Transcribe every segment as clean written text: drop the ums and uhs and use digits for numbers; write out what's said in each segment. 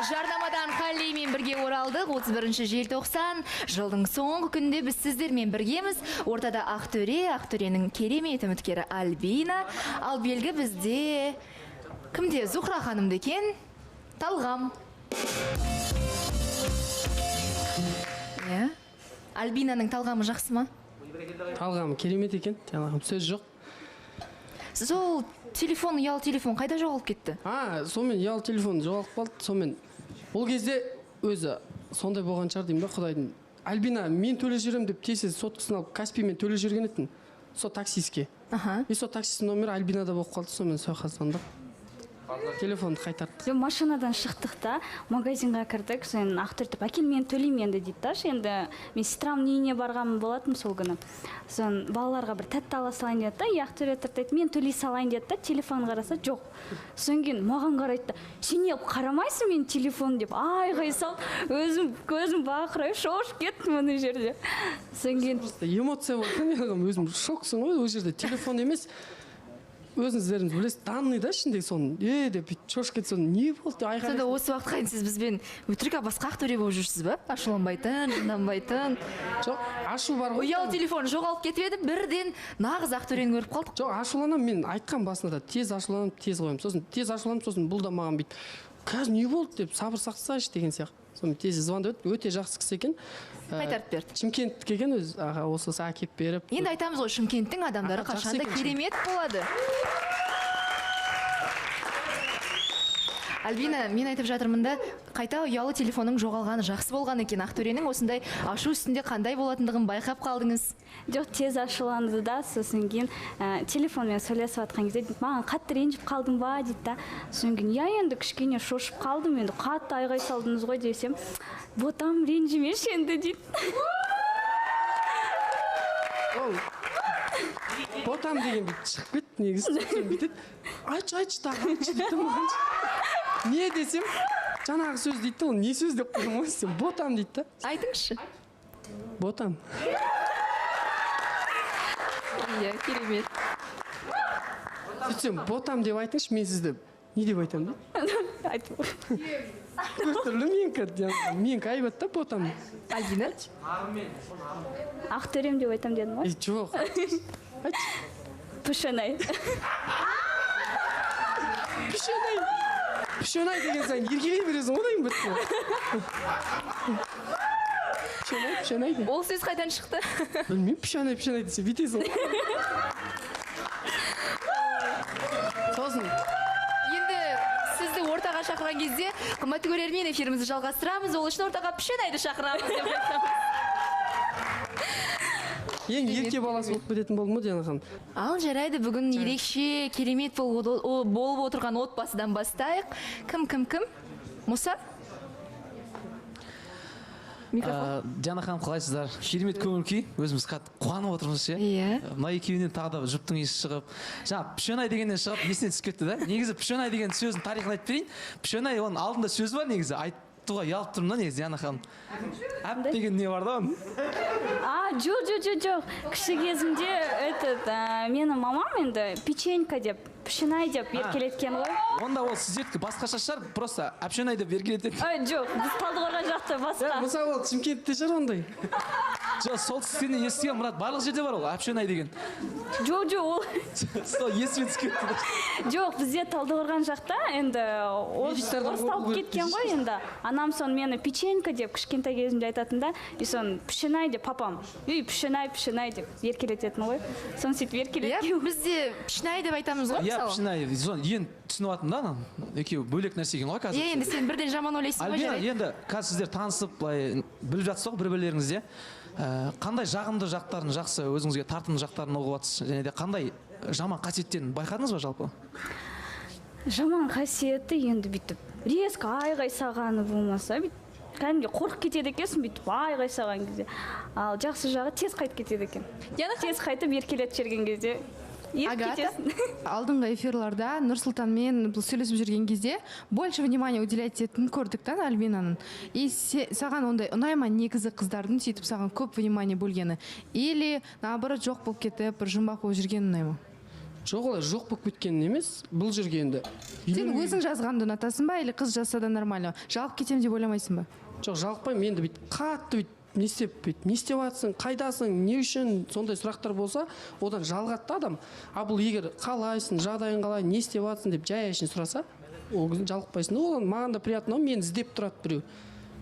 Жарнамадан Халлимен бірге оралдық. 31 желтоқсан жылдың соңғы күнде біз сіздермен біргеміз. Ортада Ақтөре, Ақтөренің керемет үміткері Альбина. Ал белгі бізде кімде? Зухра ханымды екен? Талғам. Альбинаның талғамы жақсы ма? Талғамы керемет екен, талғам сөз жоқ. Сол телефон, ұялы телефон қайда жоғалып кетті? Сонымен ұялы телефон жоғалып қалды. Сонымен ол кезде өзі сондай болған шығар деймін да, Құдайдың. Альбина, мен төлеп жүремін деп тез соткасын алып Каспиймен төлеп жүрген етін. Сол таксистке. И сол таксистің номері Альбинада болып қалды. Сонымен сояққа звондап телефонды қайтардық. Машинадан шықтық та, магазинға кірдік. Соң Ақтөртіп, әкел мен төлеймін енді дейді да. Енді мен сестрам үйіне барғанмын болатым сол күні. Соң балаларға бір тәтті ала салайын деді да, Ақтөре тұрды, мен төлей салайын деді да, телефон қараса жоқ. Соң кейін маған қарайды да, сен не қарамайсың мен телефон деп айғай сал, көзім бақырай шошып кеттім ана жерде. Соң кейін эмоция болды, өзім шоксың ғой, ол жерде телефон емес. Өзіңіздеріңіз білесіз, данный да ішіндегі соны, деп шошып кетті, соны не болды деп айқайлап. Сонда осы уақыт қайын сіз бізбен өтірік басқа Ақтөре болып жүрсіз ба? Ашуланбайтын, жынданбайтын. Жоқ, ашу бар ғой. Ұялы телефон жоғалып кетіп еді, бірден нағыз Ақтөрені көріп қалдық. Жоқ, ашуланам, мен айтқан басында да тез ашуланам, тез қоямын. Сосын тез ашуланам, сосын бұл да маған бүйтіп, қазір не болды деп сабыр сақтасайшы деген сияқты. Соны тез звондап өтті, өте жақсы кісі екен. Қайтарып берді. Шымкент келген өз осы әкеп беріп. Енді айтамыз ғой, Шымкенттің адамдары қашанда керемет болады. Альбина, мен айтып жатырмын да, қайта ұялы телефонның жоғалғаны жақсы болған екен. Ақтөренің осындай ашу үстінде қандай болатындығын байқап қалдыңыз? Жоқ, тез ашуланды да, сосын кейін телефонмен сөйлесіп жатқан кезде маған қатты ренжіп қалдың ба дейді да. Сосын кейін енді кішкене шошып қалдым, енді қатты айғай салдыңыз ғой десем, ботам ренжімеші енді дейді. Ботам деген шығып кетті негізі. Айтшы дейді маған. Не десем, жаңағы сөз дейді, ол не сөз деп қойдым ғой, сен ботам дейді. Айтыңызшы. Ботам. Иә, керемет. Сөйтсем, ботам деп айтыңызшы, мен сізді не деп айтам дейді? Айтып қой. Көстірлі менкі айбат та ботам. Альбина? Ақтөрем деп айтам дедім ғой. Жоқ. Айтшы. Пүшенай. Пүшенай деген сайын еркелей бересің одан бітті. Пүшенай де. Ол сөз қайдан шықты? Білмеймін, пүшенай десе битесің. Сосын. Енді сізді ортаға шақырған кезде, қымбатты көрермен, эфирімізді жалғастырамыз. Ол үшін ортаға Пүшенайды шақырамыз деп айтамыз. Ең ерке баласы болып кететін болды ма Диана ханым? Ал жарайды, бүгін ерекше керемет болып отырған отбасыдан бастайық. Кім? Мұса? Диана ханым, қалайсыздар? Керемет көңіл күй, өзіміз қатты қуанып отырмыз ше. Мына екеуінен тағы да жұптың есі шығып, жаңа Пүшенай дегеннен шығып есіне түсіп кетті да. Негізі Пүшенай деген сөздің тарихын айтып берейін. Пүшенай оның алдында сөз бар негізі, айтуға ұялып тұрмын да негізі Диана ханым. Әп деген не бар да оның? Жоқ. Кіші кезімде менің мамам енді печенька деп, Пүшенай деп еркелеткен ғой. Онда ол сіздердікі басқаша шығар, просто Әпшенай деп еркелетеді. Жоқ, біз Талдықорған жақта басқа. Мысалы ол Шымкентте шығар ондай. Жоқ, солтүстіктен естіген Мұрат, барлық жерде бар ол Әпшенай деген. Жоқ, ол. Сол есіме түсіп кетті. Жоқ, бізде Талдықорған жақта енді орысталып кеткен ғой енді. Анам сон мені печенька деп кішкентай кезімде айтатын да, и сон Пүшенай деп папам. Пүшенай деп еркелететін ғой. Сон сөйтіп еркелеткен. Бізде Пүшенай деп айтамыз ғой. Пүшенай, ең түсініп атым да, екеуі бөлек нәрсе екен ғой қазір. Енді сен бірден жаман ойлайсың ғой, жарайды. Альбина, енді қазір сіздер танысып, біліп жатсыз ғой бір-бірлеріңізде. Қандай жағымды жақтарын жақсы, өзіңізге тартымды жақтарын ұғып жатсыз, және де қандай жаман қасиеттерін байқадыңыз ба жалпы? Жаман қасиеті енді бүйтіп резко айғай сағаны болмаса, кәдімге қорқып кетеді екенсің, бүйтіп айғай саған кезде. Ал жақсы жағы тез қайтып кетеді екен. Тез қайтып еркелетіп жүрген кезде Агата? Алдыңғы эфирларда Нұрсұлтанмен бұл сөйлесіп жүрген кезде больше внимания уделять ететінін көрдік та Альбинаның. И саған ондай ұнайма негізі қыздардың сөйтіп саған көп внимание бөлгені? Или наоборот жоқ болып кетіп, бір жұмбақ болып жүргені ұнайма? Жоқ, олай жоқ болып кеткені емес, бұл жүргенді. Сен өзің жазғанды ұнатасың ба, или қыз жазса да нормально? Жалып кетем деп ойламайсың ба? Жоқ, жалықпаймын, енді бүйтіп қатты бүйтіп не істеп жатсың, қайдасың, не үшін, сондай сұрақтар болса, одан жалығады адам. А бұл егер қалайсың, жағдайың қалай, не істеп жатсың деп жай әшейін сұраса, ол кезде жалықпайсың. Одан маған да приятно, мені іздеп тұрады біреу.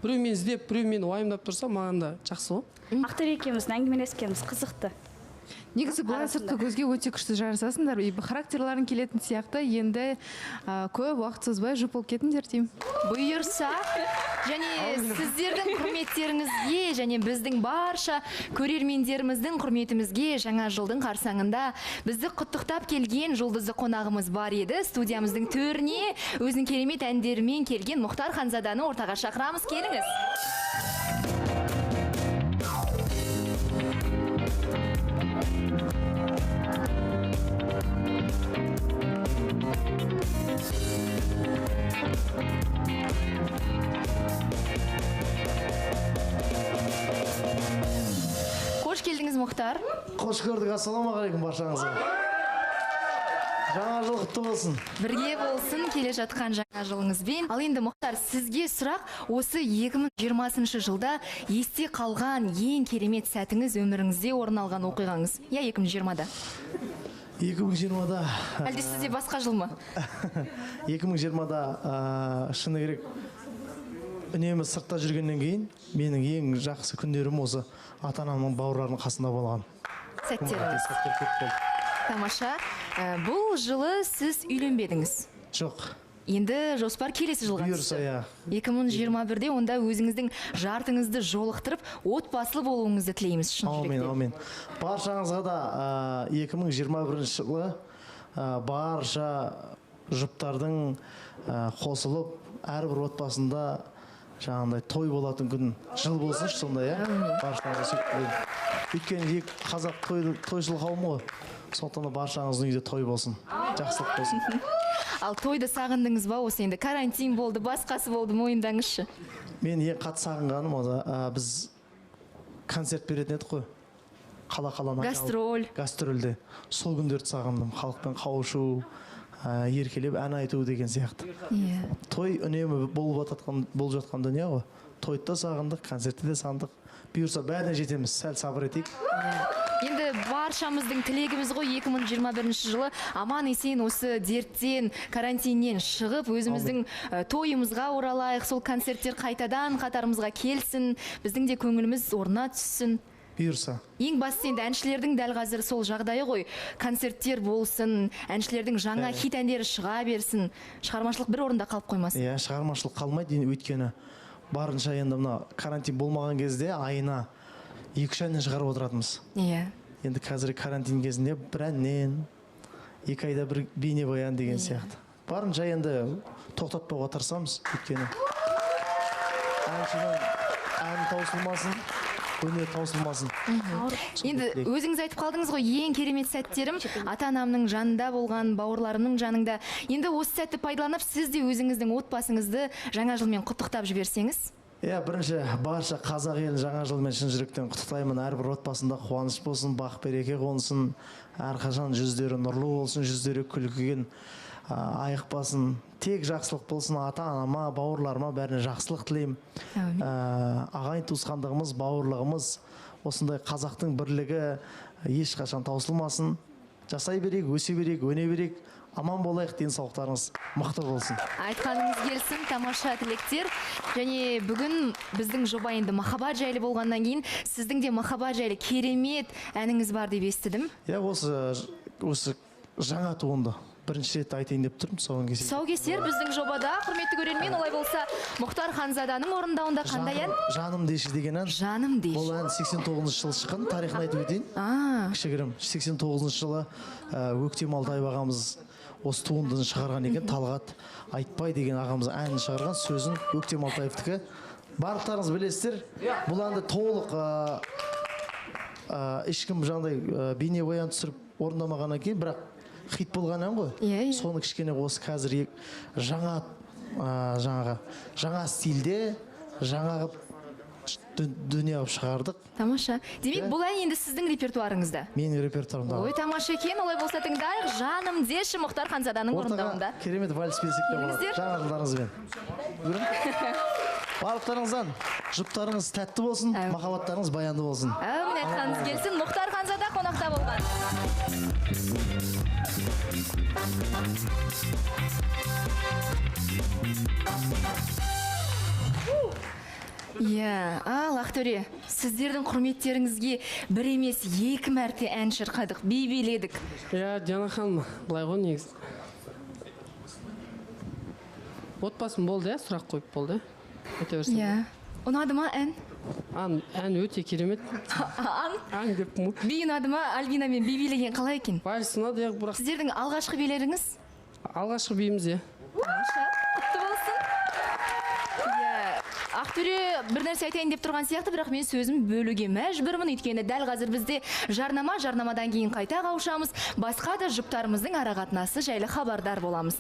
Біреу мені іздеп, біреу мені уайымдап тұрса, маған да жақсы ғой. Ақтөре екеуміздің әңгімелескеніміз қызықты. Негізі былай сыртқы көзге өте күшті жарысасыңдар, характерларың келетін сияқты, енді көп уақыт созбай жұп болып кетіңдер деймін. Бұйырса, және сіздердің құрметтеріңізге, және біздің барша көрермендеріміздің құрметімізге жаңа жылдың қарсаңында бізді құттықтап келген жұлдызды қонағымыз бар еді. Студиямыздың төріне өзінің керемет әндерімен келген Мұхтар Ханзаданы ортаға шақырамыз, келіңіз. Қош келдіңіз, Мұхтар. Қош көрдік, ассалаумағалейкум баршаңызға. Жаңа жыл құтты болсын. Бірге болсын келе жатқан жаңа жылыңызбен. Ал енді Мұхтар, сізге сұрақ, осы 2020 жылда есте қалған ең керемет сәтіңіз өміріңізде орын алған оқиғаңыз? Я 2020-да. 2020-да. Әлде сізде басқа жыл ма? 2020-да шыны керек үнемі сыртта жүргеннен кейін менің ең жақсы күндерім осы ата-анамның бауырларының қасында болған. Сәттеріңіз. Сәттер көп болды. Тамаша. Бұл жылы сіз үйленбедіңіз. Жоқ. Енді жоспар келесі жылға Бұйырса, иә. 2021-де онда өзіңіздің жартыңызды жолықтырып, отбасылы болуыңызды тілейміз шын жүректен. Аумин. Баршаңызға да 2021 жылы барша жұптардың қосылып, әрбір отбасында жаңағындай той болатын күн жыл болсын, сондай, баршаңызға сөйтіп. Өйткені қазақ тойшыл қауымы ғой. Сондықтан баршаңыздың үйде той болсын, жақсылық болсын. Ал тойды сағындыңыз ба? Осы енді карантин болды, басқасы болды, мойындаңызшы. Мен ең қатты сағынғаным біз концерт беретін едік қой. Қала-қаланы Гастроль. Гастрольде. Сол күндерді сағындым. Халықпен қауышу, еркелеп ән айту деген сияқты. Той үнемі болып жатқан дүние ғой. Тойды да сағындық, концертті де сағындық. Бұйырса бәріне жетеміз, сәл сабыр етейік. Енді баршамыздың тілегіміз ғой 2021 жылы аман есен осы дерттен, карантиннен шығып, өзіміздің тойымызға оралайық, сол концерттер қайтадан қатарымызға келсін, біздің де көңіліміз орнына түссін. Бұйырса. Ең бастысы енді әншілердің дәл қазір сол жағдайы ғой, концерттер болсын, әншілердің жаңа хит әндері шыға берсін, шығармашылық бір орында қалып қоймасын. Иә, шығармашылық қалмайды, өйткені барынша енді мына карантин болмаған кезде айына 2-3 әннен шығарып отыратынбыз. Иә. Енді қазір карантин кезінде бір әннен, 2 айда бір бейнебаян деген сияқты. Барынша енді тоқтатпауға тырысамыз, өйткені әншінің ән таусылмасын, өнер таусылмасын. Енді өзіңіз айтып қалдыңыз ғой, ең керемет сәттерім ата-анамның жанында болған, бауырларымның жанында. Енді осы сәтті пайдаланып, сіз де өзіңіздің отбасыңызды жаңа жылмен құттықтап жіберсеңіз? Иә, бірінші барша қазақ елін жаңа жылмен шын жүректен құттықтаймын. Әрбір отбасында қуаныш болсын, бақ береке қонсын, әрқашан жүздері нұрлы болсын, жүздері күлкіген айықпасын, тек жақсылық болсын. Ата-анама, бауырларыма бәріне жақсылық тілеймін. Ағайын туысқандығымыз, бауырлығымыз, осындай қазақтың бірлігі ешқашан таусылмасын. Жасай берейік, өсе берейік, өне берейік. Аман болайық, денсаулықтарыңыз мықты болсын. Айтқаныңыз келсін, тамаша тілектер. Және бүгін біздің жоба енді махаббат жайлы болғаннан кейін, сіздің де махаббат жайлы керемет әніңіз бар деп естідім. Иә, осы жаңа туынды бірінші рет айтайын деп тұрмын, тұсаукесер. Тұсаукесер біздің жобада, құрметті көрермен, олай болса Мұхтар Ханзаданың орындауында қандай ән? Жаным деші деген ән. Жаным деші. Бұл ән 89 жылы шыққан, тарихын айтып өтейін. Кішігірім, 89 жылы Өктем Алтаев ағамыз осы туындыны шығарған екен. Талғат Айтбай деген ағамыз әнін шығарған, сөзін Өктем Алтаевтікі. Барлықтарыңыз білесіздер. Бұл әнді толық ешкім жаңағыдай бейнебаян түсіріп орындамағаннан кейін, бірақ хит болған ән ғой. Иә, иә. Соны кішкене осы қазір жаңа стильде, жаңа дүние алып шығардық. Тамаша. Демек, бұл ән енді сіздің репертуарыңызда. Менің репертуарымда. Ой, тамаша екен. Олай болса тыңдайық. Жаным деші Мұхтар Ханзаданың орындауында. Ортаға керемет вальс берсек те болады. Келіңіздер. Жаңа жылдарыңызбен. Барлықтарыңыздан жұптарыңыз тәтті болсын, махаббаттарыңыз баянды болсын. Әумін айтқаныңыз келсін. Мұхтар Ханзада қонақта болған. Иә, ал Ақтөре, сіздердің құрметтеріңізге бір емес екі мәрте ән шырқадық, би биледік. Иә, Диана ханым, былай ғой негізі. Отбасым болды, иә, сұрақ қойып болды. Өте берсем. Иә. Ұнады ма ән? Ән өте керемет. Ән деп мұт. Би ұнады ма? Альбина мен би билеген қалай екен? Вальс ұнады, иә, бірақ Сіздердің алғашқы билеріңіз? алғашқы биіміз, иә. Тамаша, құтты болсын. Иә, Ақтөре бір нәрсе айтайын деп тұрған сияқты, бірақ мен сөзім бөлуге мәжбүрмін, өйткені дәл қазір бізде жарнамадан кейін қайта қауышамыз, басқа да жұптарымыздың арақатынасы жайлы хабардар боламыз.